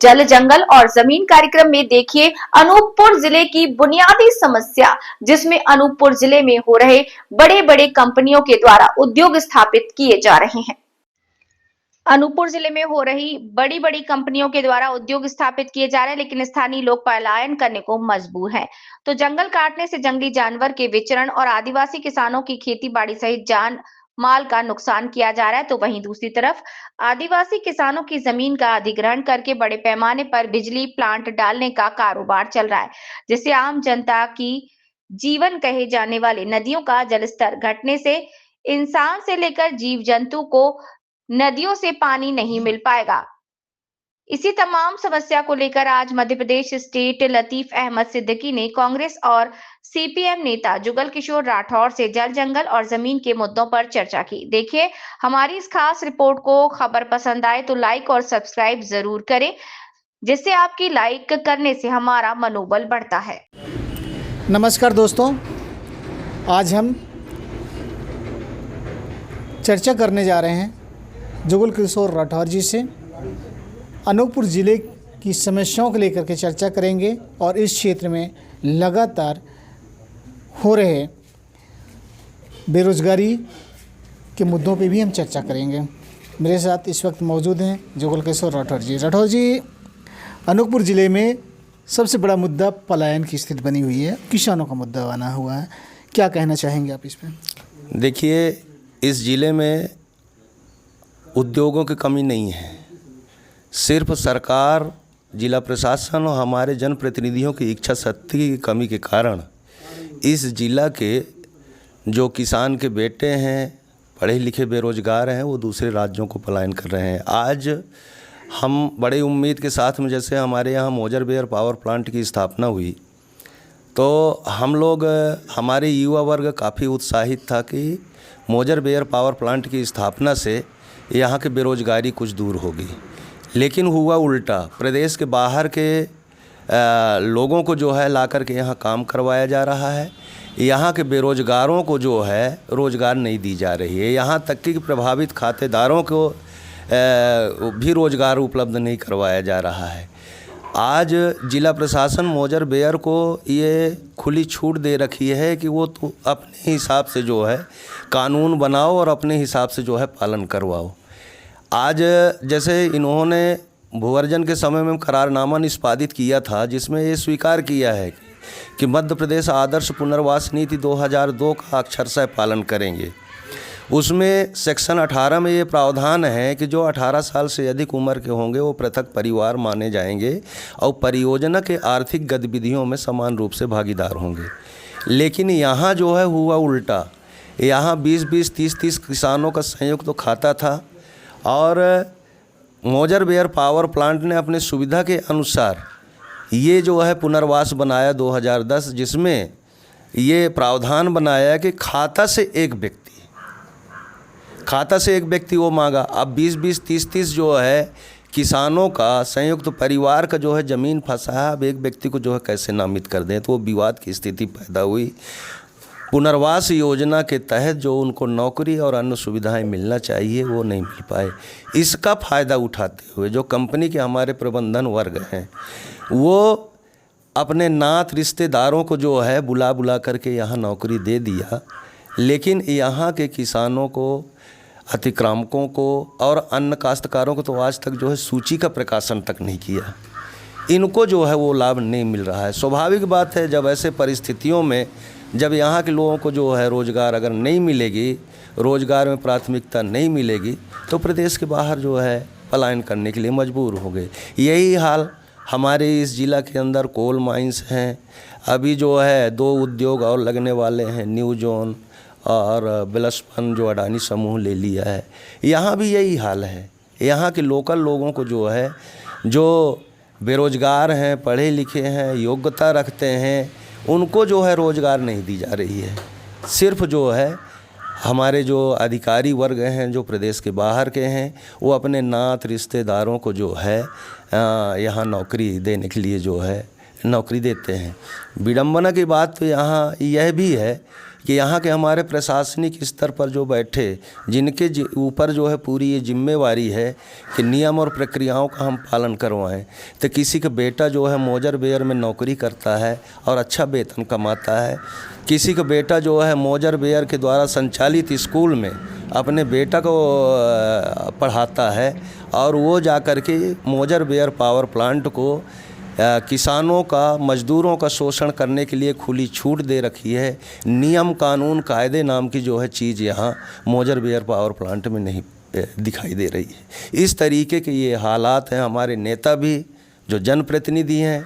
जल जंगल और जमीन कार्यक्रम में देखिए अनूपपुर जिले की बुनियादी समस्या, जिसमें अनूपपुर जिले में हो रहे बड़े बड़े कंपनियों के द्वारा उद्योग स्थापित किए जा रहे हैं। अनूपपुर जिले में हो रही बड़ी बड़ी कंपनियों के द्वारा उद्योग स्थापित किए जा रहे हैं, लेकिन स्थानीय लोग पलायन करने को मजबूर हैं। तो जंगल काटने से जंगली जानवर के विचरण और आदिवासी किसानों की खेती बाड़ी सहित जान माल का नुकसान किया जा रहा है। तो वहीं दूसरी तरफ आदिवासी किसानों की जमीन का अधिग्रहण करके बड़े पैमाने पर बिजली प्लांट डालने का कारोबार चल रहा है, जिससे आम जनता की जीवन कहे जाने वाली नदियों का जलस्तर घटने से इंसान से लेकर जीव जंतु को नदियों से पानी नहीं मिल पाएगा। इसी तमाम समस्या को लेकर आज मध्य प्रदेश स्टेट लतीफ अहमद सिद्दीकी ने कांग्रेस और सीपीएम नेता जुगल किशोर राठौर से जल जंगल और जमीन के मुद्दों पर चर्चा की। देखिए हमारी इस खास रिपोर्ट को। खबर पसंद आए तो लाइक और सब्सक्राइब जरूर करें, जिससे आपकी लाइक करने से हमारा मनोबल बढ़ता है। नमस्कार दोस्तों, आज हम चर्चा करने जा रहे हैं जुगल किशोर राठौर जी से। अनूपपुर ज़िले की समस्याओं को लेकर के चर्चा करेंगे और इस क्षेत्र में लगातार हो रहे बेरोज़गारी के मुद्दों पे भी हम चर्चा करेंगे। मेरे साथ इस वक्त मौजूद हैं जुगल किशोर राठौर जी। राठौर जी, अनूपपुर ज़िले में सबसे बड़ा मुद्दा पलायन की स्थिति बनी हुई है, किसानों का मुद्दा बना हुआ है, क्या कहना चाहेंगे आप इस पर? देखिए, इस ज़िले में उद्योगों की कमी नहीं है, सिर्फ सरकार, जिला प्रशासन और हमारे जनप्रतिनिधियों की इच्छा शक्ति की कमी के कारण इस ज़िला के जो किसान के बेटे हैं, पढ़े लिखे बेरोजगार हैं, वो दूसरे राज्यों को पलायन कर रहे हैं। आज हम बड़े उम्मीद के साथ में, जैसे हमारे यहाँ मोजर बेयर पावर प्लांट की स्थापना हुई, तो हम लोग, हमारे युवा वर्ग काफ़ी उत्साहित था कि मोजर बेयर पावर प्लांट की स्थापना से यहाँ के बेरोजगारी कुछ दूर होगी। लेकिन हुआ उल्टा, प्रदेश के बाहर के लोगों को जो है ला कर के यहाँ काम करवाया जा रहा है। यहाँ के बेरोजगारों को जो है रोज़गार नहीं दी जा रही है। यहाँ तक कि प्रभावित खातेदारों को भी रोज़गार उपलब्ध नहीं करवाया जा रहा है। आज जिला प्रशासन मोजर बेयर को ये खुली छूट दे रखी है कि वो तो अपने हिसाब से जो है कानून बनाओ और अपने हिसाब से जो है पालन करवाओ। आज जैसे इन्होंने भूअर्जन के समय में करारनामा निष्पादित किया था, जिसमें ये स्वीकार किया है कि मध्य प्रदेश आदर्श पुनर्वास नीति 2002 का अक्षरशः पालन करेंगे। उसमें सेक्शन 18 में ये प्रावधान है कि जो 18 साल से अधिक उम्र के होंगे वो पृथक परिवार माने जाएंगे और परियोजना के आर्थिक गतिविधियों में समान रूप से भागीदार होंगे। लेकिन यहाँ जो है हुआ उल्टा, यहाँ 20-20, 30-30 किसानों का संयुक्त तो खाता था और मोजर बेयर पावर प्लांट ने अपने सुविधा के अनुसार ये जो है पुनर्वास बनाया 2010, जिसमें ये प्रावधान बनाया कि खाता से एक व्यक्ति वो मांगा। अब 20-20, 30-30 जो है किसानों का संयुक्त परिवार का जो है ज़मीन फंसा है, अब एक व्यक्ति को जो है कैसे नामित कर दें, तो वो विवाद की स्थिति पैदा हुई। पुनर्वास योजना के तहत जो उनको नौकरी और अन्य सुविधाएं मिलना चाहिए वो नहीं मिल पाए। इसका फ़ायदा उठाते हुए जो कंपनी के हमारे प्रबंधन वर्ग हैं, वो अपने नात रिश्तेदारों को जो है बुला बुला करके यहाँ नौकरी दे दिया। लेकिन यहाँ के किसानों को, अतिक्रामकों को और अन्य काश्तकारों को तो आज तक जो है सूची का प्रकाशन तक नहीं किया। इनको जो है वो लाभ नहीं मिल रहा है। स्वाभाविक बात है, जब ऐसे परिस्थितियों में जब यहाँ के लोगों को जो है रोज़गार अगर नहीं मिलेगी, रोज़गार में प्राथमिकता नहीं मिलेगी, तो प्रदेश के बाहर जो है पलायन करने के लिए मजबूर हो गए। यही हाल हमारे इस ज़िला के अंदर कोल माइंस हैं। अभी जो है 2 उद्योग और लगने वाले हैं, न्यू जोन और बिलस्पन जो अडानी समूह ले लिया है। यहाँ भी यही हाल है। यहाँ के लोकल लोगों को जो है, जो बेरोज़गार हैं, पढ़े लिखे हैं, योग्यता रखते हैं, उनको जो है रोज़गार नहीं दी जा रही है। सिर्फ जो है हमारे जो अधिकारी वर्ग हैं, जो प्रदेश के बाहर के हैं, वो अपने नात रिश्तेदारों को जो है यहाँ नौकरी देने के लिए जो है नौकरी देते हैं। विडंबना की बात तो यहाँ यह भी है कि यहाँ के हमारे प्रशासनिक स्तर पर जो बैठे, जिनके ऊपर जो है पूरी ये जिम्मेवारी है कि नियम और प्रक्रियाओं का हम पालन करवाएं। तो किसी का बेटा जो है मौजर बेयर में नौकरी करता है और अच्छा वेतन कमाता है, किसी का बेटा जो है मौजर बेयर के द्वारा संचालित स्कूल में अपने बेटा को पढ़ाता है, और वो जा कर के मौजर बेयर पावर प्लांट को किसानों का, मजदूरों का शोषण करने के लिए खुली छूट दे रखी है। नियम कानून कायदे नाम की जो है चीज़ यहाँ मौजर बेयर पावर प्लांट में नहीं दिखाई दे रही है। इस तरीके के ये हालात हैं। हमारे नेता भी जो जनप्रतिनिधि हैं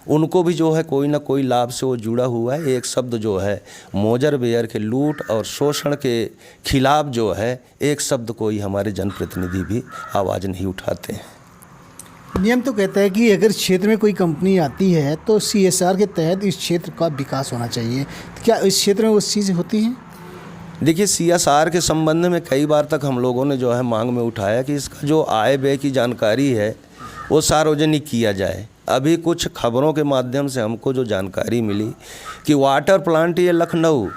उनको भी जो है कोई ना कोई लाभ से वो जुड़ा हुआ है। एक शब्द जो है मौजर बेयर के लूट और शोषण के खिलाफ जो है एक शब्द कोई हमारे जनप्रतिनिधि भी आवाज़ नहीं उठाते हैं। नियम तो कहता है कि अगर क्षेत्र में कोई कंपनी आती है तो CSR के तहत इस क्षेत्र का विकास होना चाहिए। क्या इस क्षेत्र में वो चीज़ होती है? देखिए, CSR के संबंध में कई बार तक हम लोगों ने जो है मांग में उठाया कि इसका जो आय व्यय की जानकारी है वो सार्वजनिक किया जाए। अभी कुछ खबरों के माध्यम से हमको जो जानकारी मिली कि वाटर प्लांट ये लखनऊ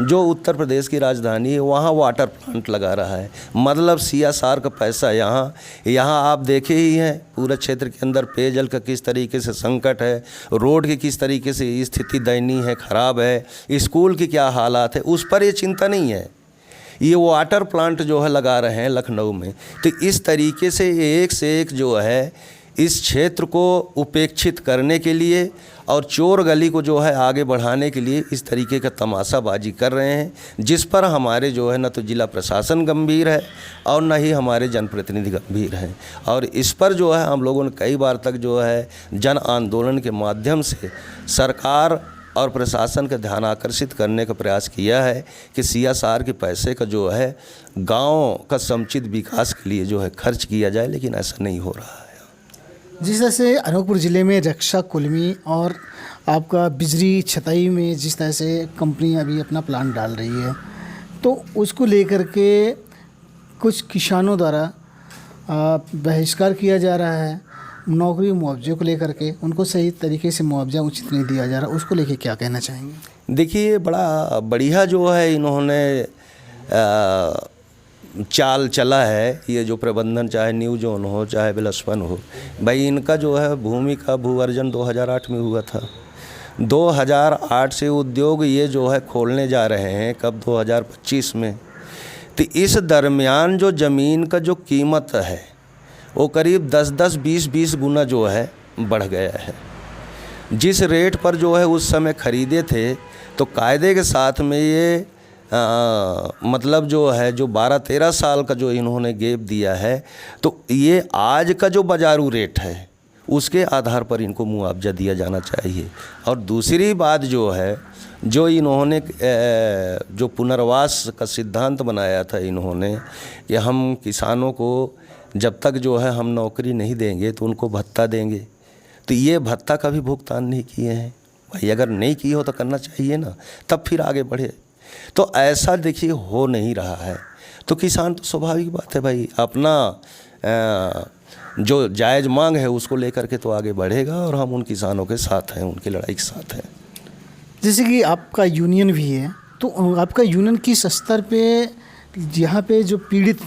जो उत्तर प्रदेश की राजधानी है वहाँ वाटर प्लांट लगा रहा है। मतलब CSR का पैसा यहाँ आप देखे ही हैं पूरे क्षेत्र के अंदर पेयजल का किस तरीके से संकट है, रोड की किस तरीके से स्थिति दयनीय है, ख़राब है, स्कूल की क्या हालात है, उस पर ये चिंता नहीं है। ये वाटर प्लांट जो है लगा रहे हैं लखनऊ में। तो इस तरीके से एक से एक जो है इस क्षेत्र को उपेक्षित करने के लिए और चोर गली को जो है आगे बढ़ाने के लिए इस तरीके का तमाशाबाजी कर रहे हैं, जिस पर हमारे जो है न तो जिला प्रशासन गंभीर है और न ही हमारे जनप्रतिनिधि गंभीर हैं। और इस पर जो है हम लोगों ने कई बार तक जो है जन आंदोलन के माध्यम से सरकार और प्रशासन का ध्यान आकर्षित करने का प्रयास किया है कि CSR के पैसे का जो है गाँव का समुचित विकास के लिए जो है खर्च किया जाए, लेकिन ऐसा नहीं हो रहा है। जिस तरह से अनूपपुर ज़िले में रक्षा कुल्मी और आपका बिजली छतई में जिस तरह से कंपनी अभी अपना प्लांट डाल रही है, तो उसको लेकर के कुछ किसानों द्वारा बहिष्कार किया जा रहा है। नौकरी मुआवजे को लेकर के उनको सही तरीके से मुआवजा उचित नहीं दिया जा रहा, उसको लेके क्या कहना चाहेंगे? देखिए, बड़ा बढ़िया जो है इन्होंने चाल चला है। ये जो प्रबंधन, चाहे न्यू जोन हो चाहे बिलस्पन हो, भाई इनका जो है भूमि का भू अर्जन 2008 में हुआ था। 2008 से उद्योग ये जो है खोलने जा रहे हैं कब 2025 में। तो इस दरमियान जो ज़मीन का जो कीमत है वो करीब 10-10, 20-20 गुना जो है बढ़ गया है। जिस रेट पर जो है उस समय ख़रीदे थे तो कायदे के साथ में ये मतलब जो है जो 12-13 साल का जो इन्होंने गैप दिया है, तो ये आज का जो बाजारू रेट है उसके आधार पर इनको मुआवजा दिया जाना चाहिए। और दूसरी बात जो है, जो इन्होंने जो पुनर्वास का सिद्धांत बनाया था इन्होंने कि हम किसानों को जब तक जो है हम नौकरी नहीं देंगे तो उनको भत्ता देंगे, तो ये भत्ता का भी भुगतान नहीं किए हैं। भाई अगर नहीं किए हो तो करना चाहिए ना, तब फिर आगे बढ़े। तो ऐसा देखिए हो नहीं रहा है। तो किसान तो स्वाभाविक बात है भाई अपना जो जायज़ मांग है उसको लेकर के तो आगे बढ़ेगा, और हम उन किसानों के साथ हैं, उनकी लड़ाई के साथ हैं। जैसे कि आपका यूनियन भी है, तो आपका यूनियन किस स्तर पे यहाँ पे जो पीड़ित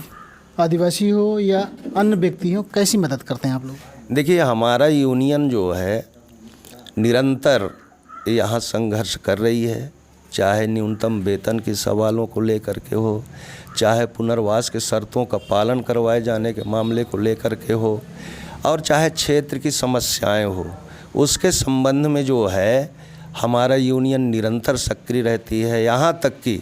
आदिवासी हो या अन्य व्यक्ति हो कैसी मदद करते हैं आप लोग? देखिए, हमारा यूनियन जो है निरंतर यहाँ संघर्ष कर रही है, चाहे न्यूनतम वेतन के सवालों को लेकर के हो, चाहे पुनर्वास के शर्तों का पालन करवाए जाने के मामले को लेकर के हो, और चाहे क्षेत्र की समस्याएं हो, उसके संबंध में जो है हमारा यूनियन निरंतर सक्रिय रहती है। यहाँ तक कि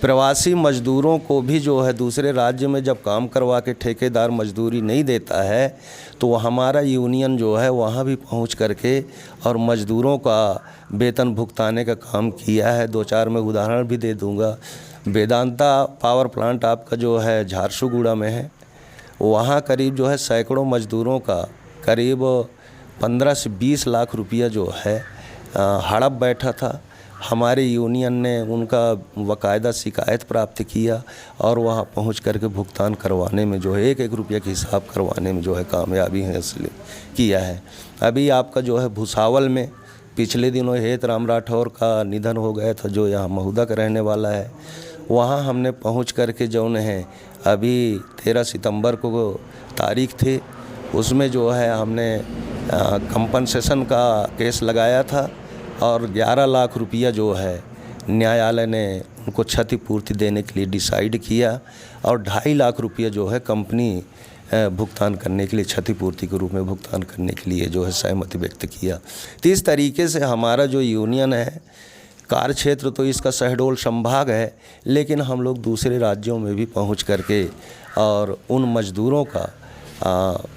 प्रवासी मजदूरों को भी जो है दूसरे राज्य में जब काम करवा के ठेकेदार मजदूरी नहीं देता है तो हमारा यूनियन जो है वहाँ भी पहुँच करके और मजदूरों का वेतन भुगताने का काम किया है। 2-4 मैं उदाहरण भी दे दूँगा। वेदांता पावर प्लांट आपका जो है झारसुगुड़ा में है, वहाँ करीब जो है सैकड़ों मजदूरों का करीब 15 से 20 लाख रुपया जो है हड़प बैठा था। हमारे यूनियन ने उनका बाकायदा शिकायत प्राप्त किया और वहाँ पहुँच करके भुगतान करवाने में जो है 1-1 रुपये के हिसाब करवाने में जो है कामयाबी हासिल किया है। अभी आपका जो है भुसावल में पिछले दिनों हेत राम राठौर का निधन हो गया था, जो यहाँ महुदा का रहने वाला है। वहाँ हमने पहुँच करके जौन है अभी 13 सितंबर को तारीख थी, उसमें जो है हमने कंपनसेशन का केस लगाया था और 11 लाख रुपया जो है न्यायालय ने उनको क्षतिपूर्ति देने के लिए डिसाइड किया और 2.5 लाख रुपया जो है कंपनी भुगतान करने के लिए, क्षतिपूर्ति के रूप में भुगतान करने के लिए जो है सहमति व्यक्त किया। तो इस तरीके से हमारा जो यूनियन है, कार्य क्षेत्र तो इसका शहडोल संभाग है, लेकिन हम लोग दूसरे राज्यों में भी पहुंच करके और उन मजदूरों का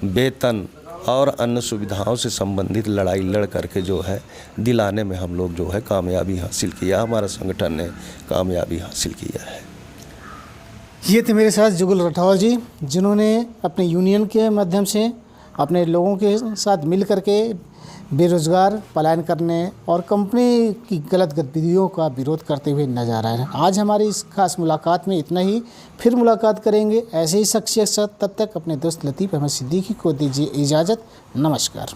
वेतन और अन्य सुविधाओं से संबंधित लड़ाई लड़ करके जो है दिलाने में हम लोग जो है कामयाबी हासिल किया, हमारा संगठन ने कामयाबी हासिल किया है। ये थे मेरे साथ जुगल राठौर जी, जिन्होंने अपने यूनियन के माध्यम से अपने लोगों के साथ मिल करके बेरोज़गार पलायन करने और कंपनी की गलत गतिविधियों का विरोध करते हुए नजर आ रहे हैं। आज हमारी इस खास मुलाकात में इतना ही, फिर मुलाकात करेंगे ऐसे ही शख्सियत साथ। तब तक अपने दोस्त लतीफ़ अहमद सिद्दीकी को दीजिए इजाज़त। नमस्कार।